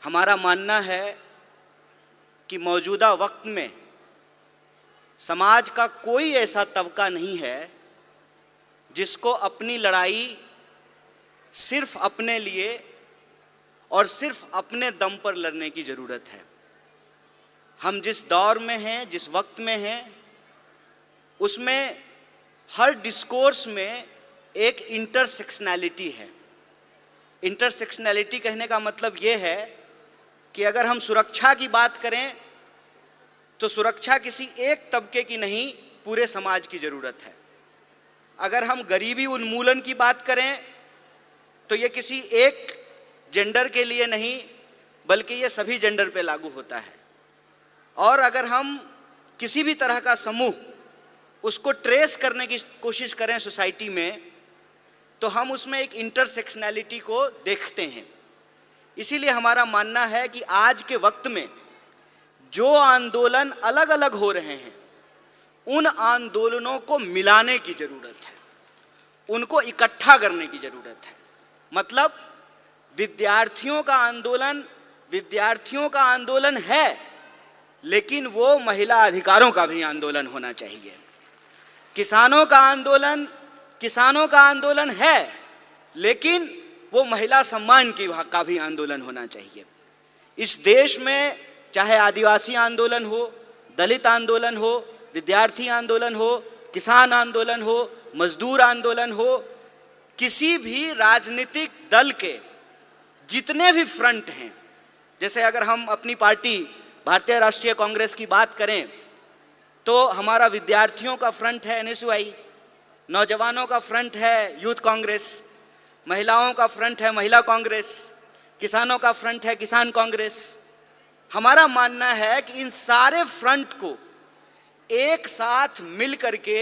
हमारा मानना है कि मौजूदा वक्त में समाज का कोई ऐसा तबका नहीं है जिसको अपनी लड़ाई सिर्फ अपने लिए और सिर्फ अपने दम पर लड़ने की ज़रूरत है। हम जिस दौर में हैं, जिस वक्त में हैं, उसमें हर डिस्कोर्स में एक इंटरसेक्शनैलिटी है। इंटरसेक्शनैलिटी कहने का मतलब ये है कि अगर हम सुरक्षा की बात करें तो सुरक्षा किसी एक तबके की नहीं, पूरे समाज की ज़रूरत है। अगर हम गरीबी उन्मूलन की बात करें तो ये किसी एक जेंडर के लिए नहीं, बल्कि ये सभी जेंडर पे लागू होता है। और अगर हम किसी भी तरह का समूह उसको ट्रेस करने की कोशिश करें सोसाइटी में, तो हम उसमें एक इंटरसेक्शनैलिटी को देखते हैं। इसीलिए हमारा मानना है कि आज के वक्त में जो आंदोलन अलग अलग हो रहे हैं, उन आंदोलनों को मिलाने की ज़रूरत है, उनको इकट्ठा करने की ज़रूरत है। मतलब विद्यार्थियों का आंदोलन है, लेकिन वो महिला अधिकारों का भी आंदोलन होना चाहिए। किसानों का आंदोलन है, लेकिन वो महिला सम्मान का भी आंदोलन होना चाहिए। इस देश में चाहे आदिवासी आंदोलन हो, दलित आंदोलन हो, विद्यार्थी आंदोलन हो, किसान आंदोलन हो, मजदूर आंदोलन हो, किसी भी राजनीतिक दल के जितने भी फ्रंट हैं, जैसे अगर हम अपनी पार्टी भारतीय राष्ट्रीय कांग्रेस की बात करें तो हमारा विद्यार्थियों का फ्रंट है NSUI, नौजवानों का फ्रंट है यूथ कांग्रेस, महिलाओं का फ्रंट है महिला कांग्रेस, किसानों का फ्रंट है किसान कांग्रेस। हमारा मानना है कि इन सारे फ्रंट को एक साथ मिल करके,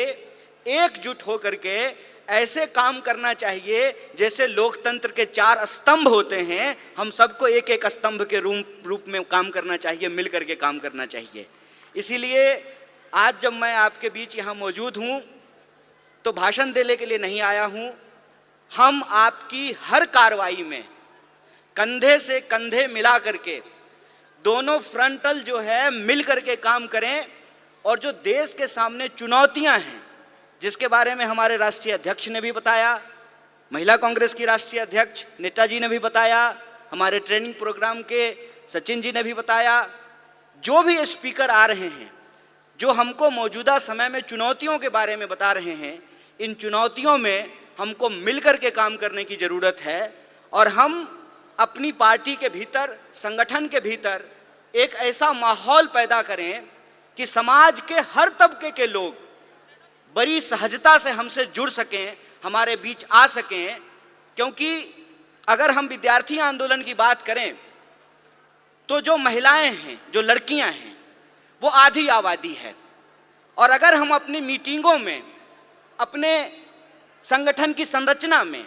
एकजुट हो करके ऐसे काम करना चाहिए जैसे लोकतंत्र के 4 स्तंभ होते हैं। हम सबको एक एक स्तंभ के रूप में काम करना चाहिए, मिल करके काम करना चाहिए। इसीलिए आज जब मैं आपके बीच यहाँ मौजूद हूँ तो भाषण देने के लिए नहीं आया हूँ। हम आपकी हर कार्रवाई में कंधे से कंधे मिला करके दोनों फ्रंटल जो है मिल करके काम करें, और जो देश के सामने चुनौतियां हैं, जिसके बारे में हमारे राष्ट्रीय अध्यक्ष ने भी बताया, महिला कांग्रेस की राष्ट्रीय अध्यक्ष नेता जी ने भी बताया, हमारे ट्रेनिंग प्रोग्राम के सचिन जी ने भी बताया, जो भी स्पीकर आ रहे हैं जो हमको मौजूदा समय में चुनौतियों के बारे में बता रहे हैं, इन चुनौतियों में हमको मिलकर के काम करने की ज़रूरत है। और हम अपनी पार्टी के भीतर, संगठन के भीतर एक ऐसा माहौल पैदा करें कि समाज के हर तबके के लोग बड़ी सहजता से हमसे जुड़ सकें, हमारे बीच आ सकें। क्योंकि अगर हम विद्यार्थी आंदोलन की बात करें तो जो महिलाएं हैं, जो लड़कियां हैं, वो आधी आबादी है। और अगर हम अपनी मीटिंगों में, अपने संगठन की संरचना में,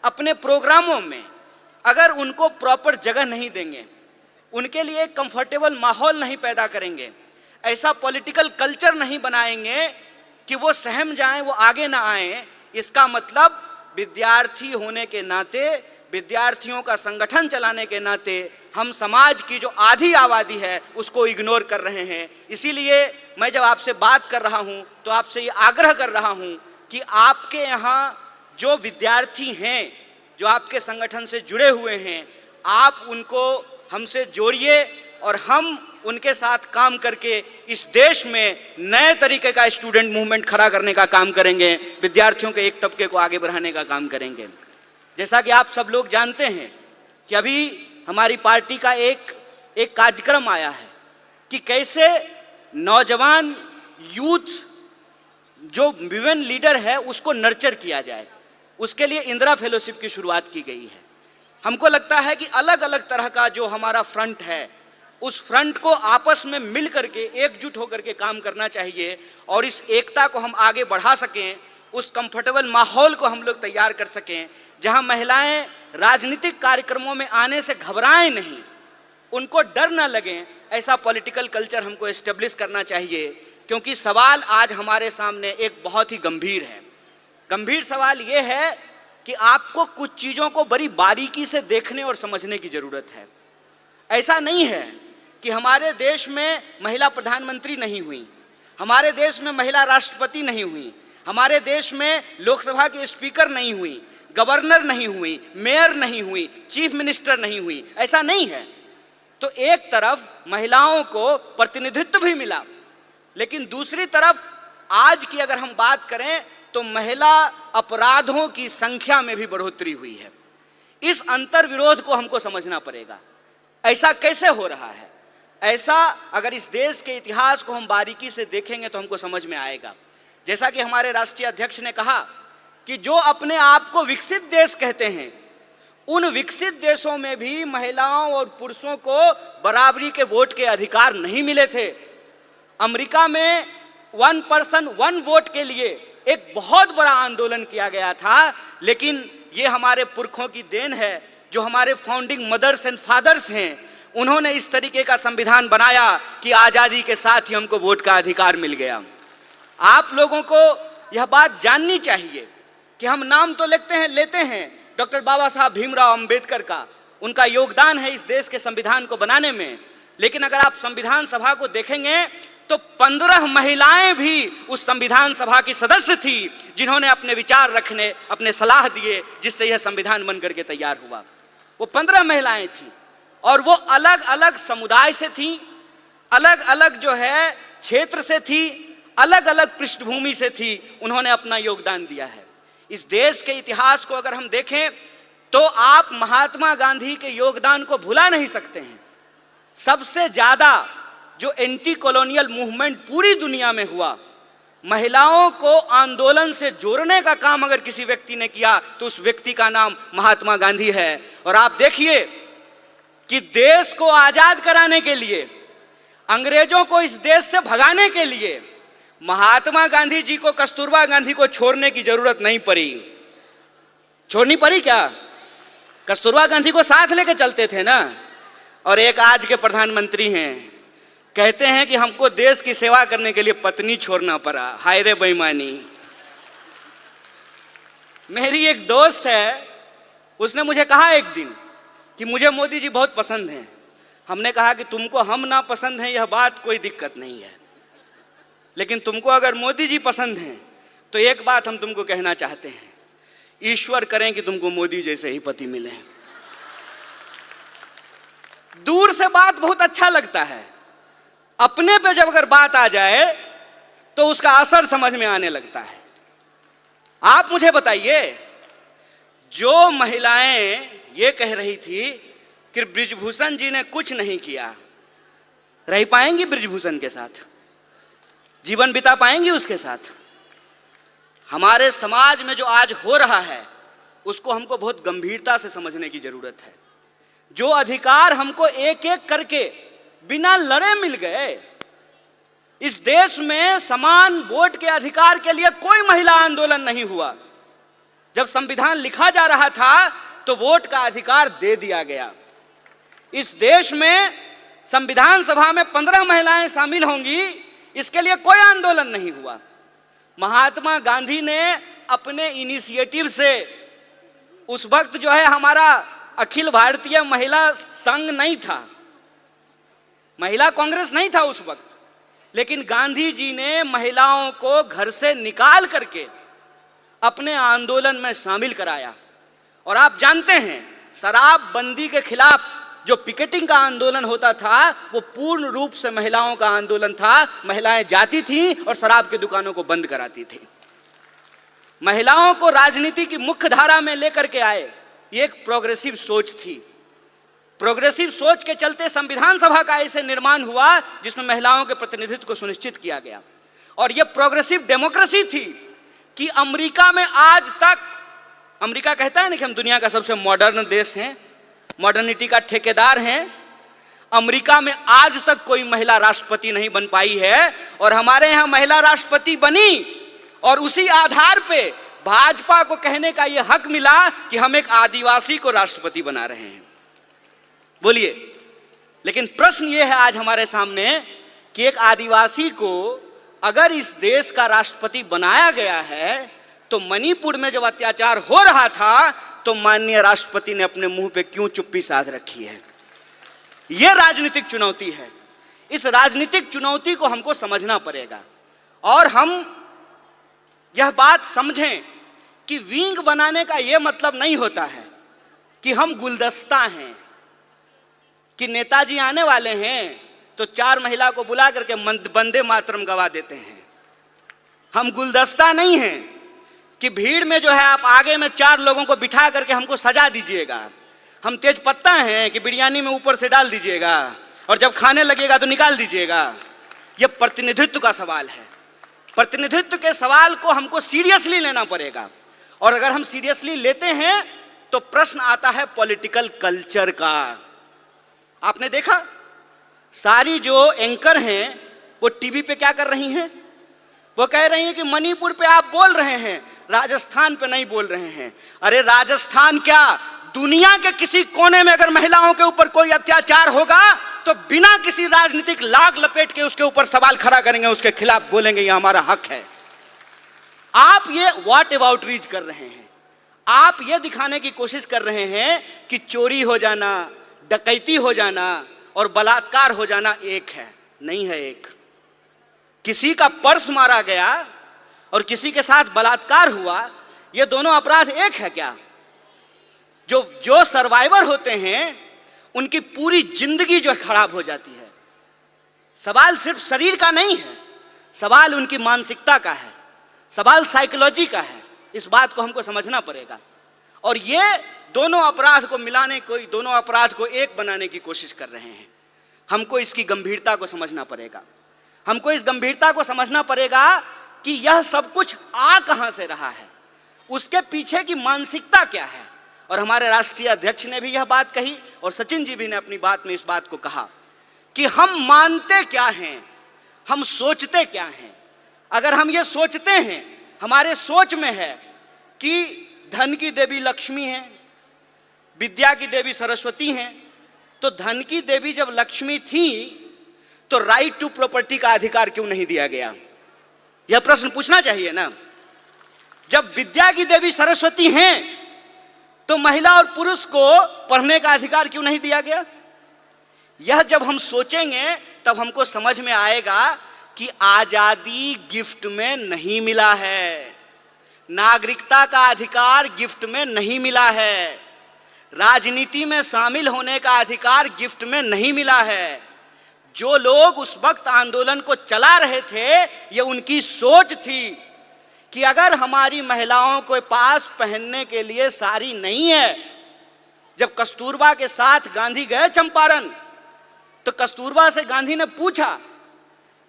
अपने प्रोग्रामों में अगर उनको प्रॉपर जगह नहीं देंगे, उनके लिए एक कंफर्टेबल माहौल नहीं पैदा करेंगे, ऐसा पॉलिटिकल कल्चर नहीं बनाएंगे कि वो सहम जाएं, वो आगे ना आएं, इसका मतलब विद्यार्थी होने के नाते, विद्यार्थियों का संगठन चलाने के नाते हम समाज की जो आधी आबादी है उसको इग्नोर कर रहे हैं। इसीलिए मैं जब आपसे बात कर रहा हूं तो आपसे ये आग्रह कर रहा हूं कि आपके यहाँ जो विद्यार्थी हैं, जो आपके संगठन से जुड़े हुए हैं, आप उनको हमसे जोड़िए और हम उनके साथ काम करके इस देश में नए तरीके का स्टूडेंट मूवमेंट खड़ा करने का काम करेंगे, विद्यार्थियों के एक तबके को आगे बढ़ाने का काम करेंगे। जैसा कि आप सब लोग जानते हैं कि अभी हमारी पार्टी का एक कार्यक्रम आया है कि कैसे नौजवान यूथ जो विमेन लीडर है उसको नर्चर किया जाए। उसके लिए इंदिरा फेलोशिप की शुरुआत की गई है। हमको लगता है कि अलग अलग तरह का जो हमारा फ्रंट है, उस फ्रंट को आपस में मिल करके, एकजुट होकर के काम करना चाहिए और इस एकता को हम आगे बढ़ा सकें, उस कंफर्टेबल माहौल को हम लोग तैयार कर सकें जहां महिलाएं राजनीतिक कार्यक्रमों में आने से घबराएं नहीं, उनको डर ना लगे, ऐसा पॉलिटिकल कल्चर हमको एस्टेब्लिश करना चाहिए। क्योंकि सवाल आज हमारे सामने एक बहुत ही गंभीर है। गंभीर सवाल ये है कि आपको कुछ चीज़ों को बड़ी बारीकी से देखने और समझने की ज़रूरत है। ऐसा नहीं है कि हमारे देश में महिला प्रधानमंत्री नहीं हुई, हमारे देश में महिला राष्ट्रपति नहीं हुई, हमारे देश में लोकसभा के स्पीकर नहीं हुई, गवर्नर नहीं हुई, मेयर नहीं हुई, चीफ मिनिस्टर नहीं हुई, ऐसा नहीं है। तो एक तरफ महिलाओं को प्रतिनिधित्व भी मिला, लेकिन दूसरी तरफ आज की अगर हम बात करें तो महिला अपराधों की संख्या में भी बढ़ोतरी हुई है। इस अंतर विरोध को हमको समझना पड़ेगा। ऐसा कैसे हो रहा है? ऐसा अगर इस देश के इतिहास को हम बारीकी से देखेंगे तो हमको समझ में आएगा। जैसा कि हमारे राष्ट्रीय अध्यक्ष ने कहा कि जो अपने आप को विकसित देश कहते हैं, उन विकसित देशों में भी महिलाओं और पुरुषों को बराबरी के वोट के अधिकार नहीं मिले थे। अमेरिका में 1 पर्सन 1 वोट के लिए एक बहुत बड़ा आंदोलन किया गया था, लेकिन ये हमारे पुरखों की देन है, जो हमारे फाउंडिंग मदर्स एंड फादर्स हैं, उन्होंने इस तरीके का संविधान बनाया कि आजादी के साथ ही हमको वोट का अधिकार मिल गया। आप लोगों को यह बात जाननी चाहिए कि हम नाम तो लेते हैं डॉक्टर बाबा साहब भीमराव अंबेडकर का, उनका योगदान है इस देश के संविधान को बनाने में, लेकिन अगर आप संविधान सभा को देखेंगे तो 15 महिलाएं भी उस संविधान सभा की सदस्य थी, जिन्होंने अपने विचार रखने, अपने सलाह दिए, जिससे यह संविधान बन करके तैयार हुआ। वो 15 महिलाएं थी और वो अलग अलग समुदाय से थी, अलग अलग जो है क्षेत्र से थी, अलग अलग पृष्ठभूमि से थी। उन्होंने अपना योगदान दिया है। इस देश के इतिहास को अगर हम देखें तो आप महात्मा गांधी के योगदान को भुला नहीं सकते हैं। सबसे ज्यादा जो एंटी कॉलोनियल मूवमेंट पूरी दुनिया में हुआ, महिलाओं को आंदोलन से जोड़ने का काम अगर किसी व्यक्ति ने किया तो उस व्यक्ति का नाम महात्मा गांधी है। और आप देखिए कि देश को आजाद कराने के लिए, अंग्रेजों को इस देश से भगाने के लिए महात्मा गांधी जी को कस्तूरबा गांधी को छोड़ने की जरूरत नहीं पड़ी। छोड़नी पड़ी क्या? कस्तूरबा गांधी को साथ लेके चलते थे ना। और एक आज के प्रधानमंत्री हैं, कहते हैं कि हमको देश की सेवा करने के लिए पत्नी छोड़ना पड़ा। हाय रे बेईमानी। मेरी एक दोस्त है, उसने मुझे कहा एक दिन कि मुझे मोदी जी बहुत पसंद हैं। हमने कहा कि तुमको हम ना पसंद हैं यह बात कोई दिक्कत नहीं है, लेकिन तुमको अगर मोदी जी पसंद हैं तो एक बात हम तुमको कहना चाहते हैं, ईश्वर करें कि तुमको मोदी जैसे ही पति मिले। दूर से बात बहुत अच्छा लगता है, अपने पे जब अगर बात आ जाए तो उसका असर समझ में आने लगता है। आप मुझे बताइए, जो महिलाएं ये कह रही थी कि बृजभूषण जी ने कुछ नहीं किया, रह पाएंगी बृजभूषण के साथ? जीवन बिता पाएंगी उसके साथ? हमारे समाज में जो आज हो रहा है उसको हमको बहुत गंभीरता से समझने की जरूरत है। जो अधिकार हमको एक एक करके बिना लड़े मिल गए, इस देश में समान वोट के अधिकार के लिए कोई महिला आंदोलन नहीं हुआ। जब संविधान लिखा जा रहा था तो वोट का अधिकार दे दिया गया। इस देश में संविधान सभा में 15 महिलाएं शामिल होंगी, इसके लिए कोई आंदोलन नहीं हुआ। महात्मा गांधी ने अपने इनिशिएटिव से, उस वक्त जो है हमारा अखिल भारतीय महिला संघ नहीं था, महिला कांग्रेस नहीं था उस वक्त, लेकिन गांधी जी ने महिलाओं को घर से निकाल करके अपने आंदोलन में शामिल कराया। और आप जानते हैं, शराबबंदी के खिलाफ जो पिकेटिंग का आंदोलन होता था वो पूर्ण रूप से महिलाओं का आंदोलन था। महिलाएं जाती थीं और शराब की दुकानों को बंद कराती थी। महिलाओं को राजनीति की मुख्य धारा में लेकर के आए, ये एक प्रोग्रेसिव सोच थी। प्रोग्रेसिव सोच के चलते संविधान सभा का ऐसे निर्माण हुआ जिसमें महिलाओं के प्रतिनिधित्व को सुनिश्चित किया गया। और यह प्रोग्रेसिव डेमोक्रेसी थी कि अमेरिका में आज तक, अमेरिका कहता है ना कि हम दुनिया का सबसे मॉडर्न देश हैं, मॉडर्निटी का ठेकेदार हैं, अमेरिका में आज तक कोई महिला राष्ट्रपति नहीं बन पाई है। और हमारे यहाँ महिला राष्ट्रपति बनी और उसी आधार पे भाजपा को कहने का यह हक मिला कि हम एक आदिवासी को राष्ट्रपति बना रहे हैं। बोलिए, लेकिन प्रश्न यह है आज हमारे सामने कि एक आदिवासी को अगर इस देश का राष्ट्रपति बनाया गया है तो मणिपुर में जब अत्याचार हो रहा था तो माननीय राष्ट्रपति ने अपने मुंह पे क्यों चुप्पी साध रखी है? यह राजनीतिक चुनौती है। इस राजनीतिक चुनौती को हमको समझना पड़ेगा और हम यह बात समझें कि विंग बनाने का यह मतलब नहीं होता है कि हम गुलदस्ता हैं, कि नेताजी आने वाले हैं तो 4 महिला को बुला करके वंदे मातरम गवा देते हैं। हम गुलदस्ता नहीं हैं कि भीड़ में जो है आप आगे में 4 लोगों को बिठा करके हमको सजा दीजिएगा। हम तेज पत्ता हैं कि बिरयानी में ऊपर से डाल दीजिएगा और जब खाने लगेगा तो निकाल दीजिएगा। यह प्रतिनिधित्व का सवाल है। प्रतिनिधित्व के सवाल को हमको सीरियसली लेना पड़ेगा और अगर हम सीरियसली लेते हैं तो प्रश्न आता है पॉलिटिकल कल्चर का। आपने देखा सारी जो एंकर हैं वो टीवी पे क्या कर रही हैं? वो कह रही हैं कि मणिपुर पे आप बोल रहे हैं, राजस्थान पे नहीं बोल रहे हैं। अरे राजस्थान क्या, दुनिया के किसी कोने में अगर महिलाओं के ऊपर कोई अत्याचार होगा तो बिना किसी राजनीतिक लाग लपेट के उसके ऊपर सवाल खड़ा करेंगे, उसके खिलाफ बोलेंगे ये हमारा हक है। आप ये व्हाट अबाउट रीच कर रहे हैं। आप ये दिखाने की कोशिश कर रहे हैं कि चोरी हो जाना, डकैती हो जाना और बलात्कार हो जाना एक है। नहीं है एक। किसी का पर्स मारा गया और किसी के साथ बलात्कार हुआ, ये दोनों अपराध एक है क्या? जो सर्वाइवर होते हैं उनकी पूरी जिंदगी जो खराब हो जाती है। सवाल सिर्फ शरीर का नहीं है, सवाल उनकी मानसिकता का है, सवाल साइकोलॉजी का है। इस बात को हमको समझना पड़ेगा और ये दोनों अपराध को मिलाने को, दोनों अपराध को एक बनाने की कोशिश कर रहे हैं। हमको इसकी गंभीरता को समझना पड़ेगा। हमको इस गंभीरता को समझना पड़ेगा कि यह सब कुछ आ कहां से रहा है, उसके पीछे की मानसिकता क्या है। और हमारे राष्ट्रीय अध्यक्ष ने भी यह बात कही और सचिन जी भी ने अपनी बात में इस बात को कहा कि हम मानते क्या हैं, हम सोचते क्या हैं। अगर हम ये सोचते हैं, हमारे सोच में है कि धन की देवी लक्ष्मी है, विद्या की देवी सरस्वती हैं, तो धन की देवी जब लक्ष्मी थी तो राइट टू प्रॉपर्टी का अधिकार क्यों नहीं दिया गया? यह प्रश्न पूछना चाहिए ना। जब विद्या की देवी सरस्वती हैं तो महिला और पुरुष को पढ़ने का अधिकार क्यों नहीं दिया गया? यह जब हम सोचेंगे तब हमको समझ में आएगा कि आजादी गिफ्ट में नहीं मिला है, नागरिकता का अधिकार गिफ्ट में नहीं मिला है, राजनीति में शामिल होने का अधिकार गिफ्ट में नहीं मिला है। जो लोग उस वक्त आंदोलन को चला रहे थे, यह उनकी सोच थी कि अगर हमारी महिलाओं के पास पहनने के लिए साड़ी नहीं है। जब कस्तूरबा के साथ गांधी गए चंपारण तो कस्तूरबा से गांधी ने पूछा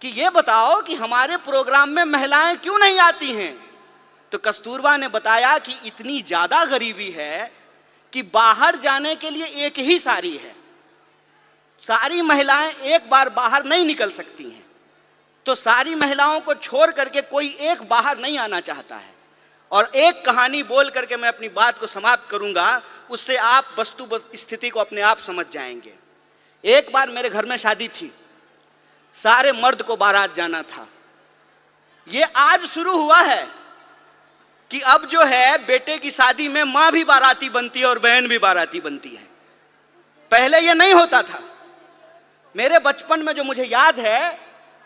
कि ये बताओ कि हमारे प्रोग्राम में महिलाएं क्यों नहीं आती हैं? तो कस्तूरबा ने बताया कि इतनी ज्यादा गरीबी है कि बाहर जाने के लिए एक ही साड़ी है, सारी महिलाएं एक बार बाहर नहीं निकल सकती हैं, तो सारी महिलाओं को छोड़ करके कोई एक बाहर नहीं आना चाहता है। और एक कहानी बोल करके मैं अपनी बात को समाप्त करूंगा, उससे आप वस्तु स्थिति को अपने आप समझ जाएंगे। एक बार मेरे घर में शादी थी, सारे मर्द को बारात जाना था। ये आज शुरू हुआ है कि अब जो है बेटे की शादी में मां भी बाराती बनती है और बहन भी बाराती बनती है। पहले ये नहीं होता था। मेरे बचपन में जो मुझे याद है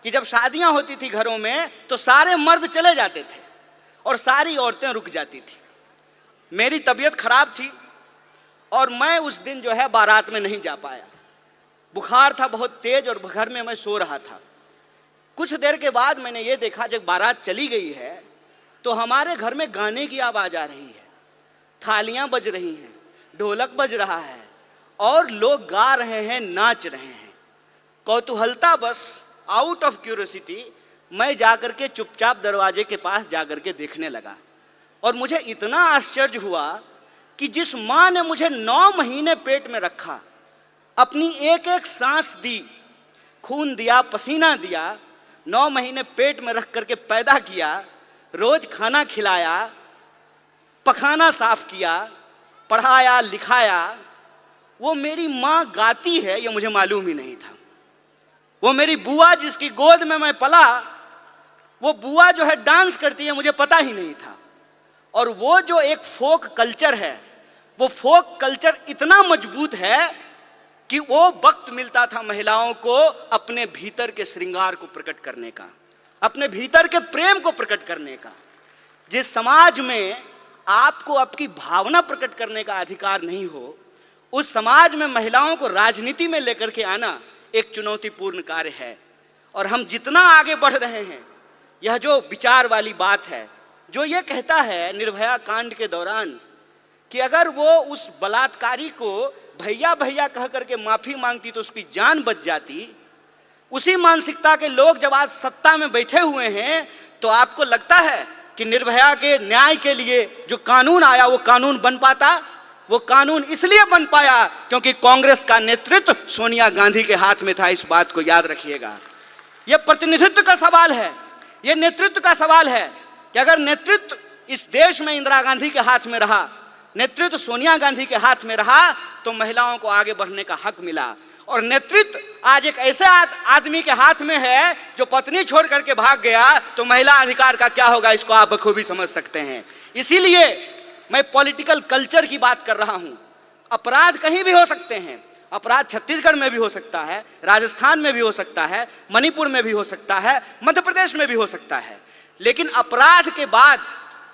कि जब शादियां होती थी घरों में तो सारे मर्द चले जाते थे और सारी औरतें रुक जाती थी। मेरी तबीयत खराब थी और मैं उस दिन जो है बारात में नहीं जा पाया। बुखार था बहुत तेज और घर में मैं सो रहा था। कुछ देर के बाद मैंने ये देखा, जब बारात चली गई है तो हमारे घर में गाने की आवाज आ रही है, थालियां बज रही हैं, ढोलक बज रहा है और लोग गा रहे हैं, नाच रहे हैं। कौतूहलता बस, आउट ऑफ क्यूरियोसिटी, मैं जाकर के चुपचाप दरवाजे के पास जाकर के देखने लगा और मुझे इतना आश्चर्य हुआ कि जिस मां ने मुझे 9 महीने पेट में रखा, अपनी एक एक सांस दी, खून दिया, पसीना दिया, 9 महीने पेट में रख करके पैदा किया, रोज खाना खिलाया, पखाना साफ किया, पढ़ाया लिखाया, वो मेरी मां गाती है ये मुझे मालूम ही नहीं था। वो मेरी बुआ जिसकी गोद में मैं पला, वो बुआ जो है डांस करती है, मुझे पता ही नहीं था। और वो जो एक फोक कल्चर है, वो फोक कल्चर इतना मजबूत है कि वो वक्त मिलता था महिलाओं को अपने भीतर के श्रृंगार को प्रकट करने का, अपने भीतर के प्रेम को प्रकट करने का। जिस समाज में आपको आपकी भावना प्रकट करने का अधिकार नहीं हो, उस समाज में महिलाओं को राजनीति में लेकर के आना एक चुनौतीपूर्ण कार्य है। और हम जितना आगे बढ़ रहे हैं, यह जो विचार वाली बात है, जो ये कहता है निर्भया कांड के दौरान कि अगर वो उस बलात्कारी को भैया भैया कह करके माफी मांगती तो उसकी जान बच जाती, उसी मानसिकता के लोग जब आज सत्ता में बैठे हुए हैं, तो आपको लगता है कि निर्भया के न्याय के लिए जो कानून आया वो कानून बन पाता? वो कानून इसलिए बन पाया क्योंकि कांग्रेस का नेतृत्व सोनिया गांधी के हाथ में था। इस बात को याद रखिएगा। यह प्रतिनिधित्व का सवाल है, यह नेतृत्व का सवाल है कि अगर नेतृत्व इस देश में इंदिरा गांधी के हाथ में रहा, नेतृत्व सोनिया गांधी के हाथ में रहा, तो महिलाओं को आगे बढ़ने का हक मिला। और नेतृत्व आज एक ऐसे आदमी के हाथ में है जो पत्नी छोड़ करके भाग गया, तो महिला अधिकार का क्या होगा, इसको आप बखूबी समझ सकते हैं। इसीलिए मैं पॉलिटिकल कल्चर की बात कर रहा हूं। अपराध कहीं भी हो सकते हैं, अपराध छत्तीसगढ़ में भी हो सकता है, राजस्थान में भी हो सकता है, मणिपुर में भी हो सकता है, मध्य प्रदेश में भी हो सकता है, लेकिन अपराध के बाद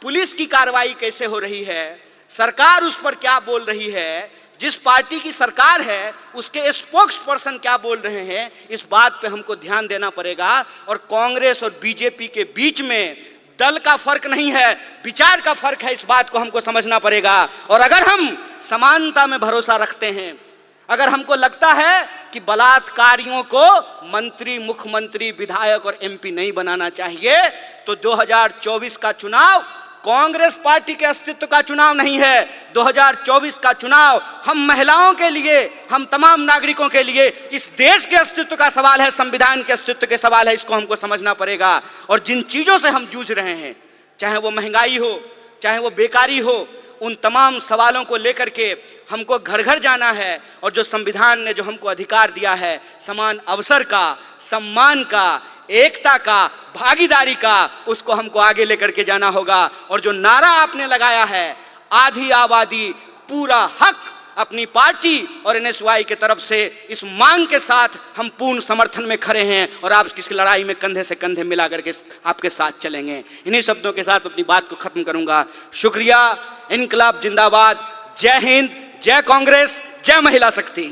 पुलिस की कार्रवाई कैसे हो रही है, सरकार उस पर क्या बोल रही है, जिस पार्टी की सरकार है उसके स्पोक्स पर्सन क्या बोल रहे हैं, इस बात पे हमको ध्यान देना पड़ेगा। और कांग्रेस और बीजेपी के बीच में दल का फर्क नहीं है, विचार का फर्क है, इस बात को हमको समझना पड़ेगा। और अगर हम समानता में भरोसा रखते हैं, अगर हमको लगता है कि बलात्कारियों को मंत्री, मुख्यमंत्री, विधायक और एमपी नहीं बनाना चाहिए, तो 2024 का चुनाव कांग्रेस पार्टी के अस्तित्व का चुनाव नहीं है। 2024 का चुनाव हम महिलाओं के लिए, हम तमाम नागरिकों के लिए, इस देश के अस्तित्व का सवाल है, संविधान के अस्तित्व के सवाल है। इसको हमको समझना पड़ेगा। और जिन चीजों से हम जूझ रहे हैं, चाहे वो महंगाई हो, चाहे वो बेकारी हो, उन तमाम सवालों को लेकर के हमको घर घर जाना है। और जो संविधान ने जो हमको अधिकार दिया है, समान अवसर का, सम्मान का, एकता का, भागीदारी का, उसको हमको आगे लेकर के जाना होगा। और जो नारा आपने लगाया है, आधी आबादी पूरा हक, अपनी पार्टी और एनएसवाई के तरफ से इस मांग के साथ हम पूर्ण समर्थन में खड़े हैं और आप किस लड़ाई में कंधे से कंधे मिला करके आपके साथ चलेंगे। इन्हीं शब्दों के साथ अपनी बात को खत्म करूंगा। शुक्रिया। इनकलाब जिंदाबाद। जय हिंद, जय कांग्रेस, जय महिला शक्ति।